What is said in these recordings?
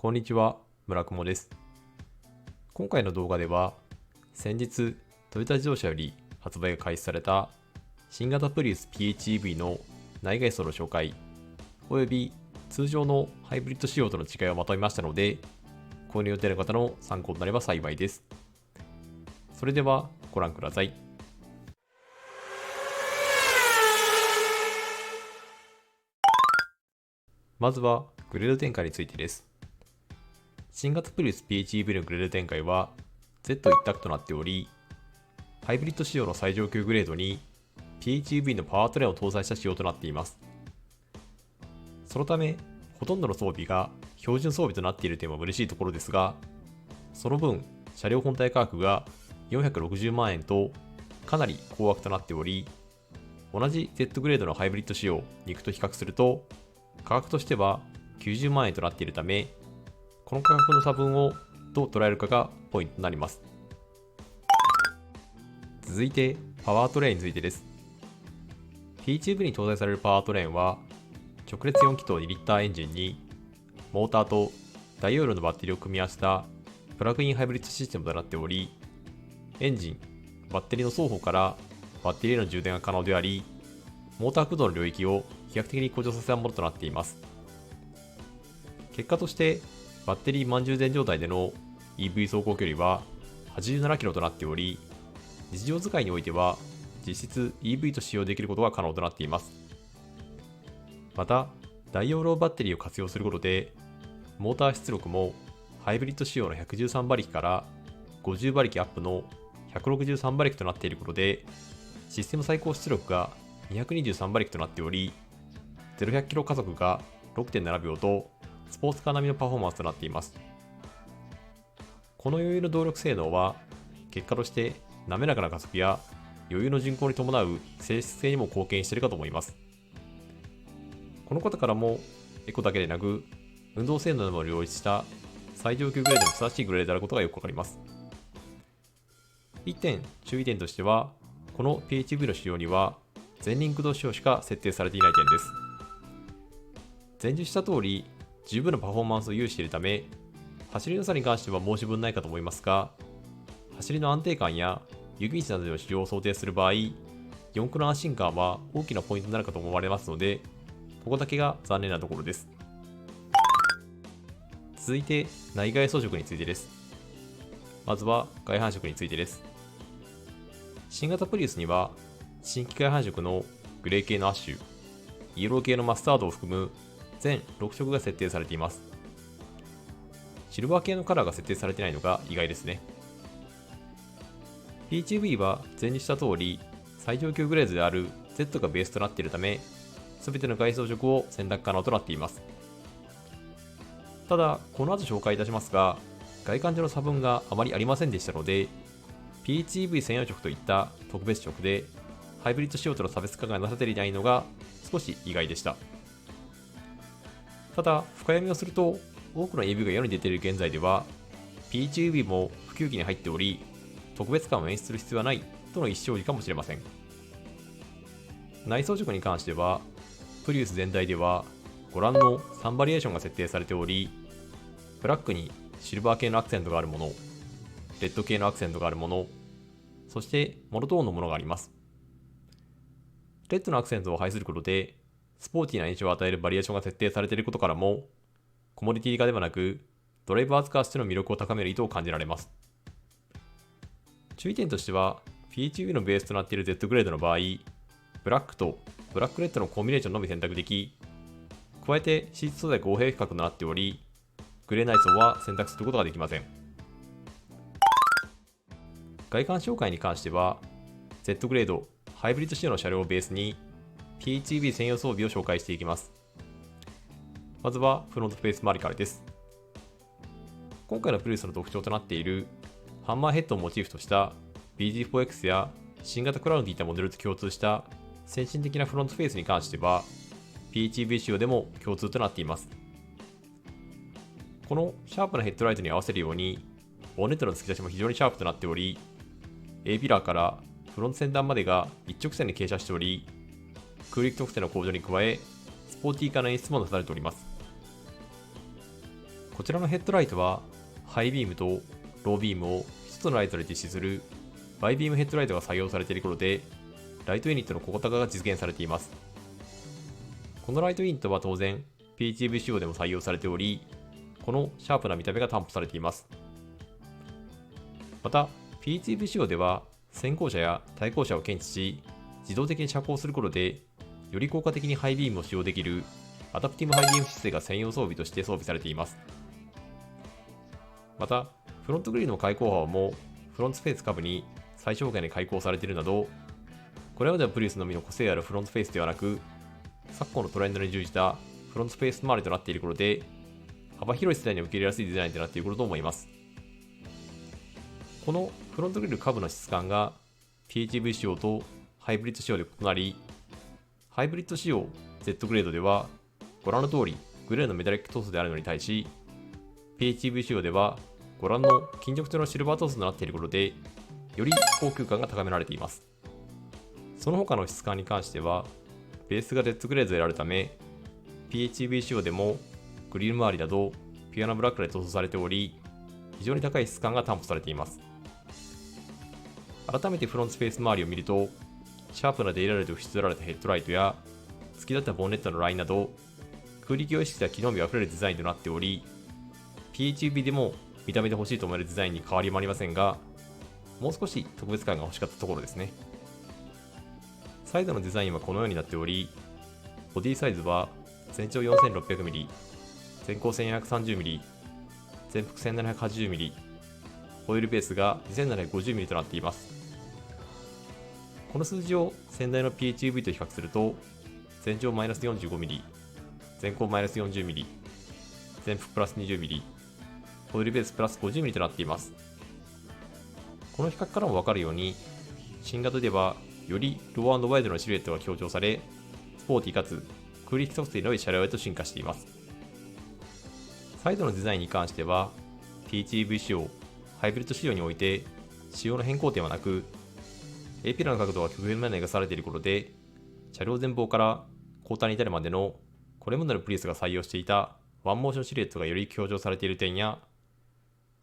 こんにちは、村雲です。今回の動画では、先日、トヨタ自動車より発売が開始された新型プリウス PHEV の内外装の紹介、および通常のハイブリッド仕様との違いをまとめましたので、購入予定の方の参考となれば幸いです。それではご覧ください。まずはグレード展開についてです。新型プリウス PHEV のグレード展開は Z 一択となっており、ハイブリッド仕様の最上級グレードに PHEV のパワートレインを搭載した仕様となっています。そのため、ほとんどの装備が標準装備となっている点は嬉しいところですが、その分、車両本体価格が460万円とかなり高額となっており、同じ Z グレードのハイブリッド仕様、肉と比較すると、価格としては90万円となっているため、この価格の差分をどう捉えるかがポイントとなります。続いて、パワートレインについてです。PHEV に搭載されるパワートレインは、直列4気筒2リッターエンジンに、モーターと大容量のバッテリーを組み合わせたプラグインハイブリッドシステムとなっており、エンジン、バッテリーの双方からバッテリーへの充電が可能であり、モーター駆動の領域を飛躍的に向上させたものとなっています。結果として、バッテリー満充電状態での EV 走行距離は87キロとなっており、日常使いにおいては実質 EV と使用できることが可能となっています。また、大容量バッテリーを活用することで、モーター出力もハイブリッド仕様の113馬力から50馬力アップの163馬力となっていることで、システム最高出力が223馬力となっており、0-100キロ加速が 6.7 秒とスポーツカー並みのパフォーマンスとなっています。この余裕の動力性能は、結果として滑らかな加速や余裕の巡航に伴う静止性にも貢献しているかと思います。このことからも、エコだけでなく、運動性能でも両立した最上級グレードにふさわしいグレードであることがよくわかります。1点注意点としては、この PHEV の仕様には前輪駆動仕様しか設定されていない点です。前述した通り、十分なパフォーマンスを有しているため、走りの差に関しては申し分ないかと思いますが、走りの安定感や雪道などでの使用を想定する場合、4駆の安心感は大きなポイントになるかと思われますので、ここだけが残念なところです。続いて、内外装飾についてです。まずは外反色についてです。新型プリウスには、新規外反色のグレー系のアッシュ、イエロー系のマスタードを含む全6色が設定されています。シルバー系のカラーが設定されていないのが意外ですね。PHEV は前にした通り、最上級グレードである Z がベースとなっているため、すべての外装色を選択可能となっています。ただ、この後紹介いたしますが、外観上の差分があまりありませんでしたので、PHEV 専用色といった特別色で、ハイブリッド仕様との差別化がなされていないのが少し意外でした。ただ、深読みをすると、多くの EV が世に出ている現在では、PHEV も普及期に入っており、特別感を演出する必要はないとの意思表示かもしれません。内装色に関しては、プリウス全体では、ご覧の3バリエーションが設定されており、ブラックにシルバー系のアクセントがあるもの、レッド系のアクセントがあるもの、そしてモノトーンのものがあります。レッドのアクセントを配することで、スポーティーな印象を与えるバリエーションが設定されていることからも、コモディティ化ではなく、ドライバー扱いとしての魅力を高める意図を感じられます。注意点としては、PHEV のベースとなっている Z グレードの場合、ブラックとブラックレッドのコンビネーションのみ選択でき、加えてシーツ素材合併規格となっており、グレー内装は選択することができません。外観紹介に関しては、Z グレード、ハイブリッド仕様の車両をベースに、PHEV 専用装備を紹介していきます。まずはフロントフェイス周りからです。今回のプリウスの特徴となっているハンマーヘッドをモチーフとした BG4X や新型クラウンといったモデルと共通した先進的なフロントフェイスに関しては PHEV 仕様でも共通となっています。このシャープなヘッドライトに合わせるようにボンネットの突き出しも非常にシャープとなっており、 A ピラーからフロント先端までが一直線に傾斜しており、空力特性の向上に加えスポーティー化の演出もなされております。こちらのヘッドライトはハイビームとロービームを1つのライトで実施するバイビームヘッドライトが採用されていることで、ライトユニットの小型化が実現されています。このライトユニットは当然 PHEV 仕様でも採用されており、このシャープな見た目が担保されています。また PHEV 仕様では先行車や対向車を検知し、自動的に車高することでより効果的にハイビームを使用できるアダプティブハイビーム姿勢が専用装備として装備されています。またフロントグリルの開口幅もフロントスペース下部に最小限で開口されているなど、これまではプリウスのみの個性あるフロントスペースではなく、昨今のトレンドに準じたフロントスペース周りとなっていることで、幅広い世代に受け入れやすいデザインとなっていることと思います。このフロントグリル下部の質感が PHEV 仕様とハイブリッド仕様で異なり、ハイブリッド仕様 Z グレードではご覧の通りグレーのメタリック塗装であるのに対し、 PHEV 仕様ではご覧の金属調のシルバー塗装となっていることで、より高級感が高められています。その他の質感に関しては、ベースが Z グレードであるため、PHEV 仕様でもグリル周りなどピュアなブラックで塗装されており、非常に高い質感が担保されています。改めてフロントスペース周りを見ると、シャープなデイライトを縁取られたヘッドライトや突き立ったボンネットのラインなど、空力を意識した機能美あふれるデザインとなっており、 PHEV でも見た目で欲しいと思えるデザインに変わりもありませんが、もう少し特別感が欲しかったところですね。サイドのデザインはこのようになっており、ボディサイズは全長 4600mm、全高 1430mm、全幅 1780mm、ホイールベースが 2750mm となっています。この数字を先代の PHEV と比較すると、全長 -45mm、全高 -40mm、全幅プラス 20mm、ホイールベースプラス 50mm となっています。この比較からも分かるように、新型ではよりロー&ワイドのシルエットが強調され、スポーティーかつ空力測定の良い車両へと進化しています。サイドのデザインに関しては PHEV 仕様、ハイブリッド仕様において仕様の変更点はなく、A ピラーの角度が極限まで描かれていることで、車両前方から後端に至るまでのこれまでのプリウスが採用していたワンモーションシルエットがより強調されている点や、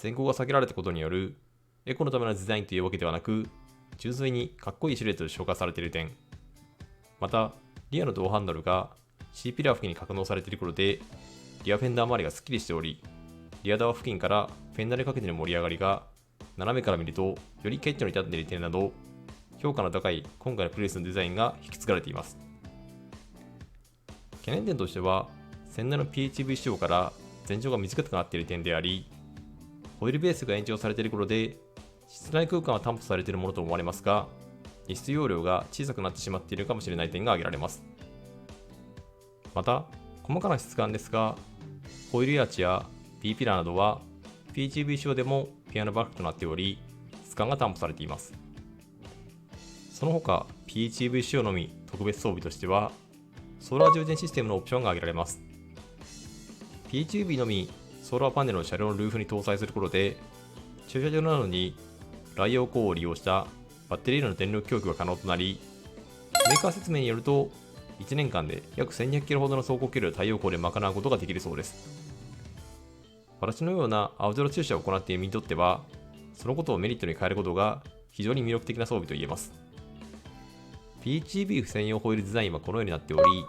前後が下げられたことによるエコのためのデザインというわけではなく、純粋にかっこいいシルエットで消化されている点、またリアのドアハンドルが C ピラー付近に格納されていることで、リアフェンダー周りがスッキリしており、リアドア付近からフェンダーにかけての盛り上がりが斜めから見るとより顕著に立っている点など、評価の高い今回のプリウスのデザインが引き継がれています。懸念点としては、先代の PHEV 仕様から全長が短くなっている点であり、ホイールベースが延長されていることで室内空間は担保されているものと思われますが、輸出容量が小さくなってしまっているかもしれない点が挙げられます。また細かな質感ですが、ホイールアーチや B ピラーなどは PHEV 仕様でもピアノバックとなっており、質感が担保されています。その他 PHEV 仕様のみ特別装備としては、ソーラー充電システムのオプションが挙げられます。 PHEV のみソーラーパネルを車両のルーフに搭載することで、駐車場などに太陽光を利用したバッテリーの電力供給が可能となり、メーカー説明によると1年間で約1200キロほどの走行距離を太陽光で賄うことができるそうです。私のような青空駐車を行っている身にとっては、そのことをメリットに変えることが非常に魅力的な装備と言えます。 PHEV 専用ホイールデザインはこのようになっており、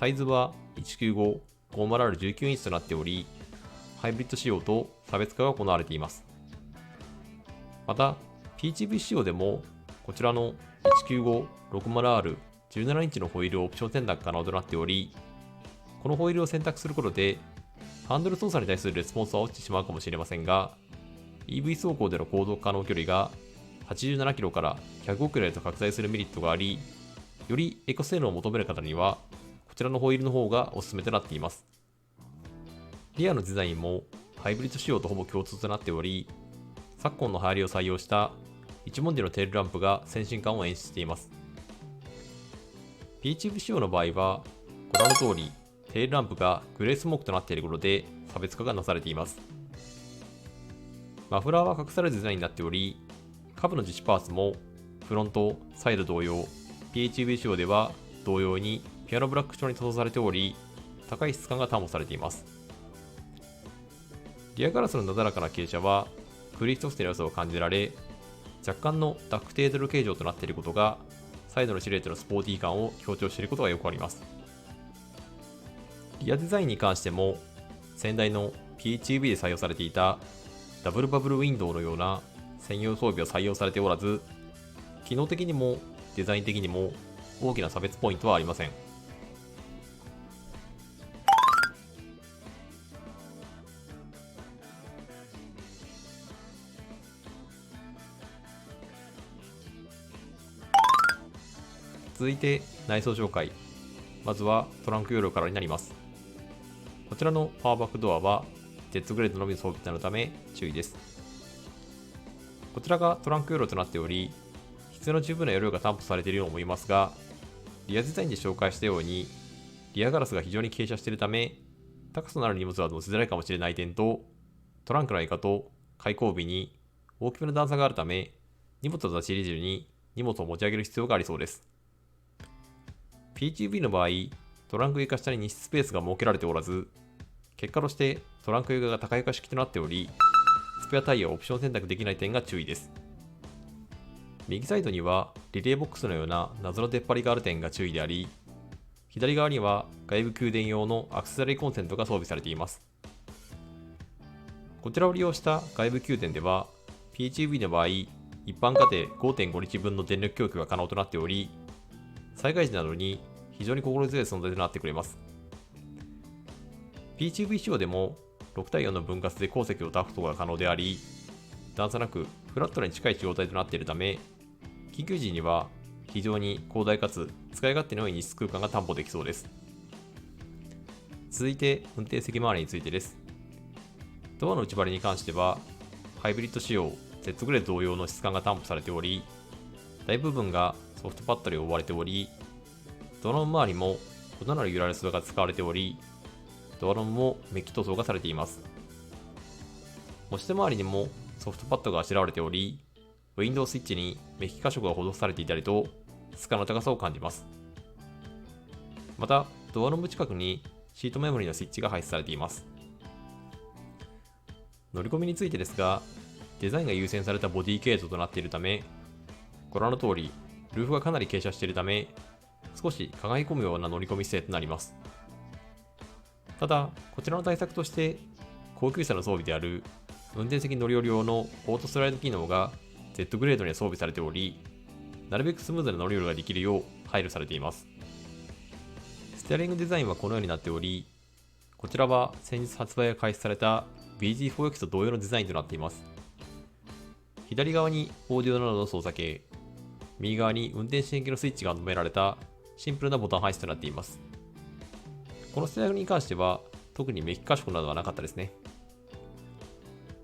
サイズは 195/50R19 インチとなっており、ハイブリッド仕様と差別化が行われています。また PHEV 仕様でもこちらの 195/60R17 インチのホイールをオプション選択可能となっており、このホイールを選択することでハンドル操作に対するレスポンスは落ちてしまうかもしれませんが、 EV 走行での行動可能距離が87キロから105キロへと拡大するメリットがあり、よりエコ性能を求める方にはこちらのホイールの方がおすすめとなっています。リアのデザインもハイブリッド仕様とほぼ共通となっており、昨今の流行りを採用した一文字のテールランプが先進感を演出しています。PHEV 仕様の場合はご覧の通りテールランプがグレースモークとなっていることで差別化がなされています。マフラーは隠されるデザインになっており、下部の樹脂パーツもフロント、サイド同様、PHEV 仕様では同様にピアノブラック調に塗装されており、高い質感が担保されています。リアガラスのなだらかな傾斜はクリフトフトの良さを感じられ、若干のダックテードル形状となっていることがサイドのシルエットのスポーティー感を強調していることがよくあります。リアデザインに関しても先代の PHEV で採用されていたダブルバブルウィンドウのような専用装備は採用されておらず、機能的にもデザイン的にも大きな差別ポイントはありません。続いて内装紹介。まずはトランク容量からになります。こちらのパワーバックドアは Z グレードのみの装備なのため注意です。こちらがトランク容量となっており、必要な十分な容量が担保されているように思いますが、リアデザインで紹介したようにリアガラスが非常に傾斜しているため、高さのある荷物は乗せづらいかもしれない点と、トランクの床と開口部に大きめの段差があるため、荷物を出し入れ時に荷物を持ち上げる必要がありそうです。PHEV の場合、トランク床下に荷室スペースが設けられておらず、結果としてトランク床が高床式となっており、スペアタイヤをオプション選択できない点が注意です。右サイドにはリレーボックスのような謎の出っ張りがある点が注意であり、左側には外部給電用のアクセサリーコンセントが装備されています。こちらを利用した外部給電では、PHEV の場合、一般家庭 5.5 日分の電力供給が可能となっており、災害時などに非常に心強い存在となってくれます。PHEV 仕様でも6対4の分割で鉱石を出すことが可能であり、段差なくフラットに近い状態となっているため、緊急時には非常に広大かつ使い勝手の良い荷室空間が担保できそうです。続いて運転席周りについてです。ドアの内張りに関してはハイブリッド仕様 Z グレード同様の質感が担保されており、大部分がソフトパッドで覆われており、ドアノブ周りも異なるユラレスが使われており、ドアノブもメッキ塗装がされています。持ち手周りにもソフトパッドがあしらわれており、ウィンドウスイッチにメッキ箇所が施されていたりと、質感の高さを感じます。また、ドアノブ近くにシートメモリのスイッチが配置されています。乗り込みについてですが、デザインが優先されたボディ形状となっているため、ご覧の通り、ルーフがかなり傾斜しているため、少しかがみ込むような乗り込み姿勢となります。ただ、こちらの対策として、高級車の装備である運転席乗り降り用のオートスライド機能が Z グレードに装備されており、なるべくスムーズな乗り降りができるよう配慮されています。ステアリングデザインはこのようになっており、こちらは先日発売が開始された BG4X と同様のデザインとなっています。左側にオーディオなどの操作系、右側に運転支援機のスイッチが止められたシンプルなボタン配置となっています。このステアリングに関しては特にメッキ箇所などはなかったですね。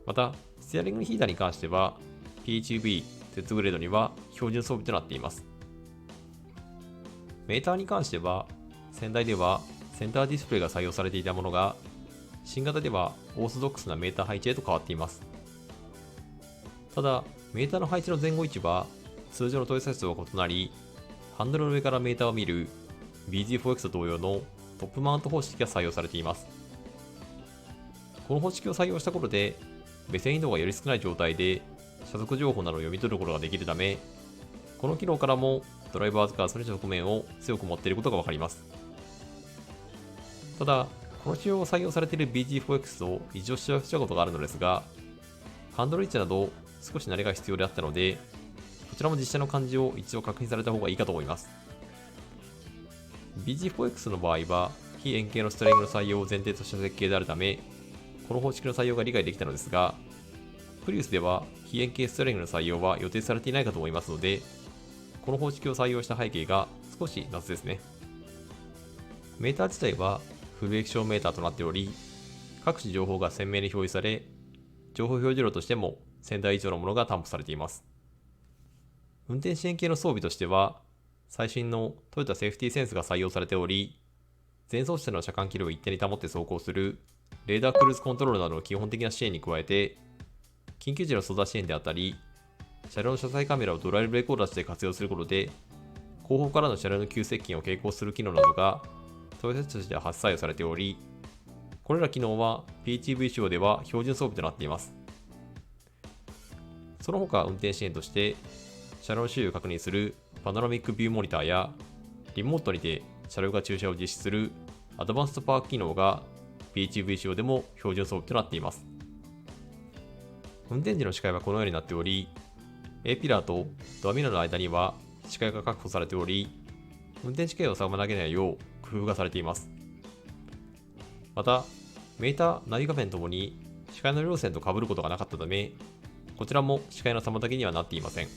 また、ステアリングヒーターに関しては PHEV Z グレードには標準装備となっています。メーターに関しては、先代ではセンターディスプレイが採用されていたものが、新型ではオーソドックスなメーター配置へと変わっています。ただ、メーターの配置の前後位置は通常のトヨタ車とは異なり、ハンドルの上からメーターを見る BG4X と同様のトップマウント方式が採用されています。この方式を採用したことで、目線移動がより少ない状態で車速情報などを読み取ることができるため、この機能からもドライバーズカーそれぞれの側面を強く持っていることがわかります。ただ、この仕様を採用されている BG4X を一度試乗したことがあるのですが、ハンドル位置など少し慣れが必要であったので、こちらも実車の感じを一度確認された方がいいかと思います。BG4X の場合は、非円形のステアリングの採用を前提とした設計であるため、この方式の採用が理解できたのですが、プリウスでは非円形ステアリングの採用は予定されていないかと思いますので、この方式を採用した背景が少し謎ですね。メーター自体はフル液晶メーターとなっており、各種情報が鮮明に表示され、情報表示量としても1000台以上のものが担保されています。運転支援系の装備としては、最新のトヨタセーフティーセンスが採用されており、前走車の車間距離を一定に保って走行するレーダークルーズコントロールなどの基本的な支援に加えて、緊急時の操作支援であったり、車両の車載カメラをドライブレコーダーとして活用することで、後方からの車両の急接近を傾向する機能などがトヨタ車としては初採用されており、これら機能は PHEV 仕様では標準装備となっています。その他運転支援として、車両周囲を確認するパノラミックビューモニターや、リモートにて車両が駐車を実施するアドバンストパーク機能が PHEV 仕様でも標準装備となっています。運転時の視界はこのようになっており、A ピラーとドアミラーの間には視界が確保されており、運転視界を妨げないよう工夫がされています。また、メーター、ナビ画面ともに視界の両線と被ることがなかったため、こちらも視界の妨げにはなっていません。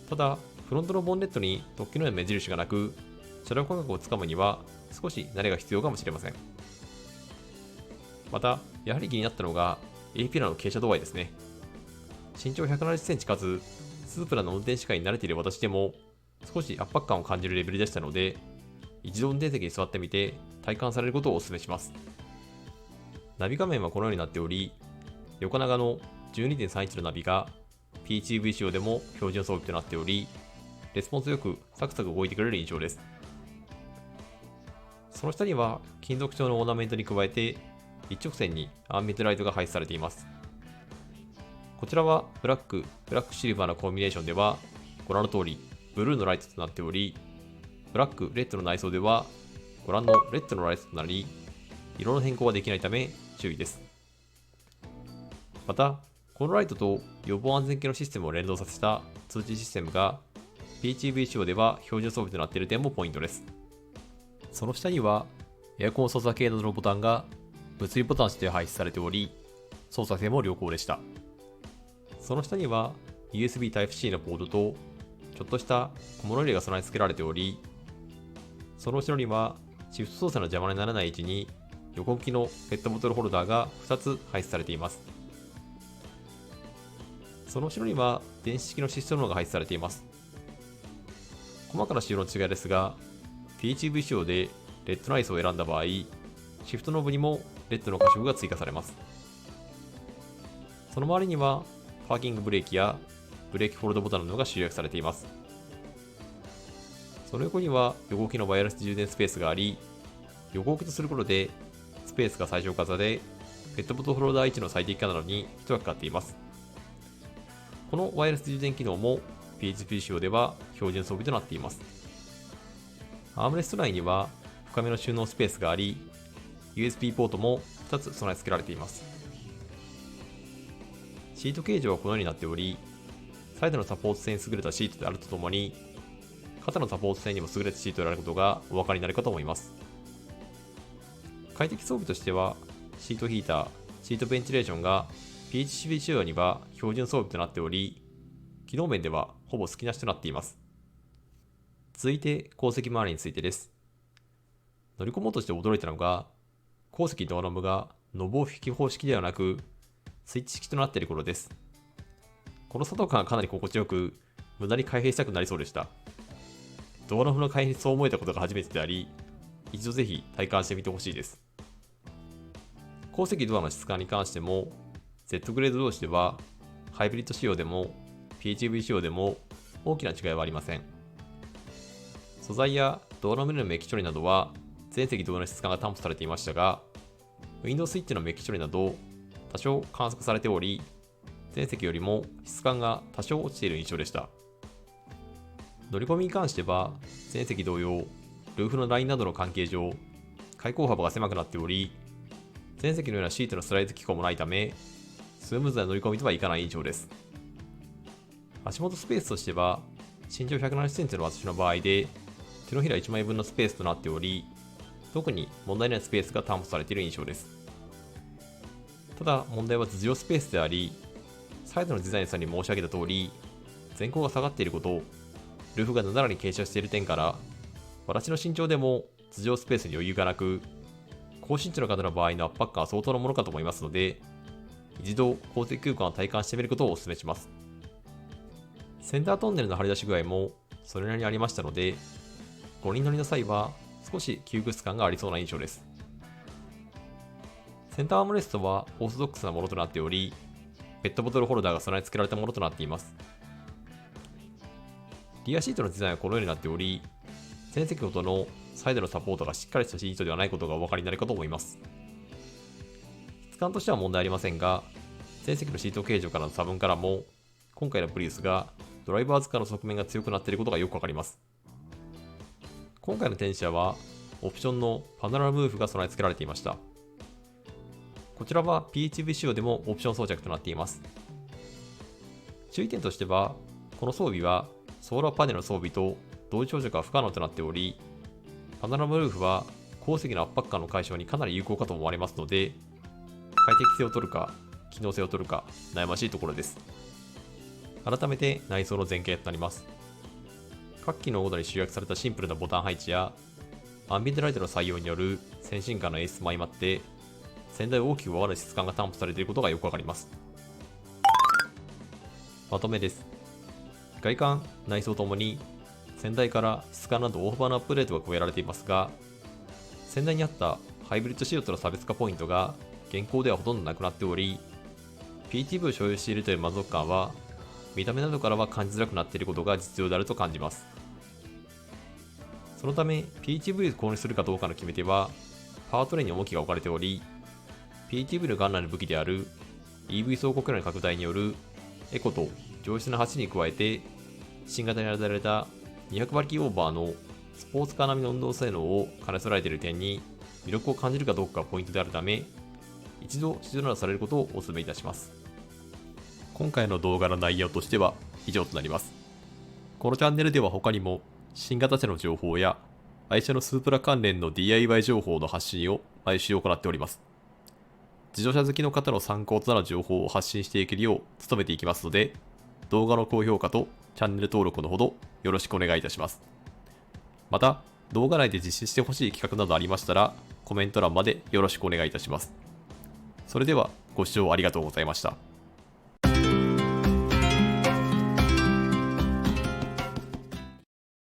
ただ、フロントのボンネットに突起のような目印がなく、車両感覚をつかむには少し慣れが必要かもしれません。また、やはり気になったのが A ピラーの傾斜度合いですね。身長170センチかつ、スープラの運転視界に慣れている私でも、少し圧迫感を感じるレベルでしたので、一度運転席に座ってみて体感されることをお勧めします。ナビ画面はこのようになっており、横長の 12.3 インチのナビが PHEV 仕様でも標準装備となっており、レスポンスよくサクサク動いてくれる印象です。その下には金属調のオーナメントに加えて、一直線にアンビエントライトが配置されています。こちらはブラックシルバーのコンビネーションでは、ご覧の通りブルーのライトとなっており、ブラック、レッドの内装ではご覧のレッドのライトとなり、色の変更はできないため注意です。また、このライトと予防安全系のシステムを連動させた通知システムが PHEV 仕様では標準装備となっている点もポイントです。その下にはエアコン操作系などのボタンが物理ボタンとして配置されており、操作性も良好でした。その下には USB Type-C のポートとちょっとした小物入れが備え付けられており、その後ろにはシフト操作の邪魔にならない位置に横向きのペットボトルホルダーが2つ配置されています。その後ろには電子式のシストノーが配置されています。細かな仕様の違いですが、PHEV 仕様でレッドナイスを選んだ場合、シフトノブにもレッドの可視部が追加されます。その周りにはパーキングブレーキやブレーキフォールドボタンなどが集約されています。その横には横置きのワイヤレス充電スペースがあり、横置きとすることでスペースが最小化され、ペットボトルホルダー位置の最適化などに一役買っています。このワイヤレス充電機能も PHEV 仕様では標準装備となっています。アームレスト内には深めの収納スペースがあり、USB ポートも2つ備え付けられています。シート形状はこのようになっており、サイドのサポート性に優れたシートであるとともに、肩のサポート性にも優れたシートであることがお分かりになるかと思います。快適装備としては、シートヒーター、シートベンチレーションが PHEV 仕様には標準装備となっており、機能面ではほぼ好きなしとなっています。続いて、後席周りについてです。乗り込もうとして驚いたのが、後席ドアノブがノブを引き方式ではなく、スイッチ式となっている頃です。この作動感がかなり心地よく、無駄に開閉したくなりそうでした。ドアノブの開閉にそう思えたことが初めてであり、一度ぜひ体感してみてほしいです。後席ドアの質感に関しても、Z グレード同士では、ハイブリッド仕様でも PHEV 仕様でも大きな違いはありません。素材やドアの面のメッキ処理などは全席同様の質感が担保されていましたが、ウィンドウスイッチのメッキ処理など多少観測されており、全席よりも質感が多少落ちている印象でした。乗り込みに関しては全席同様、ルーフのラインなどの関係上、開口幅が狭くなっており、全席のようなシートのスライド機構もないため、スムーズな乗り込みとはいかない印象です。足元スペースとしては、身長170センチの私の場合で、手のひら1枚分のスペースとなっており、特に問題ないスペースが担保されている印象です。ただ問題は頭上スペースであり、サイドのデザインさんに申し上げた通り、前高が下がっていること、ルーフがなだらに傾斜している点から、私の身長でも頭上スペースに余裕がなく、高身長の方の場合の圧迫感は相当なものかと思いますので、一度後席空間を体感してみることをお勧めします。センタートンネルの張り出し具合もそれなりにありましたので、5人乗りの際は少し窮屈感がありそうな印象です。センターアームレストはオーソドックスなものとなっており、ペットボトルホルダーが備え付けられたものとなっています。リアシートのデザインはこのようになっており、全席ごとのサイドのサポートがしっかりしたシートではないことがお分かりになるかと思います。質感としては問題ありませんが、前席のシート形状からの差分からも、今回のプリウスがドライバーズ化の側面が強くなっていることがよくわかります。今回のテンシャは、オプションのパノラマムーフが備え付けられていました。こちらは PHEV 仕様でもオプション装着となっています。注意点としては、この装備はソーラーパネルの装備と同時装着が不可能となっており、パノラマルーフは後席の圧迫感の解消にかなり有効かと思われますので、快適性を取るか、機能性を取るか悩ましいところです。改めて内装の前景となります。各機能ごとに集約されたシンプルなボタン配置や、アンビエントライトの採用による先進感の演出も相まって、先代を大きく上回る質感が担保されていることがよくわかります。まとめです。外観、内装ともに先代から質感など大幅なアップデートが加えられていますが、先代にあったハイブリッド仕様との差別化ポイントが現行ではほとんどなくなっており、PHEV を所有しているという満足感は見た目などからは感じづらくなっていることが実情であると感じます。そのため PHEV を購入するかどうかの決め手はパワートレインに重きが置かれており、 PHEV の元来の武器である EV 走行距離の拡大によるエコと上質な走りに加えて、新型に与えられた200馬力オーバーのスポーツカー並みの運動性能を兼ね備えている点に魅力を感じるかどうかがポイントであるため、一度試乗などされることをお勧めいたします。今回の動画の内容としては以上となります。このチャンネルでは他にも新型車の情報や愛車のスープラ関連の DIY 情報の発信を毎週行っております。自動車好きの方の参考となる情報を発信していけるよう努めていきますので、動画の高評価とチャンネル登録のほどよろしくお願いいたします。また、動画内で実施してほしい企画などありましたら、コメント欄までよろしくお願いいたします。それでは、ご視聴ありがとうございました。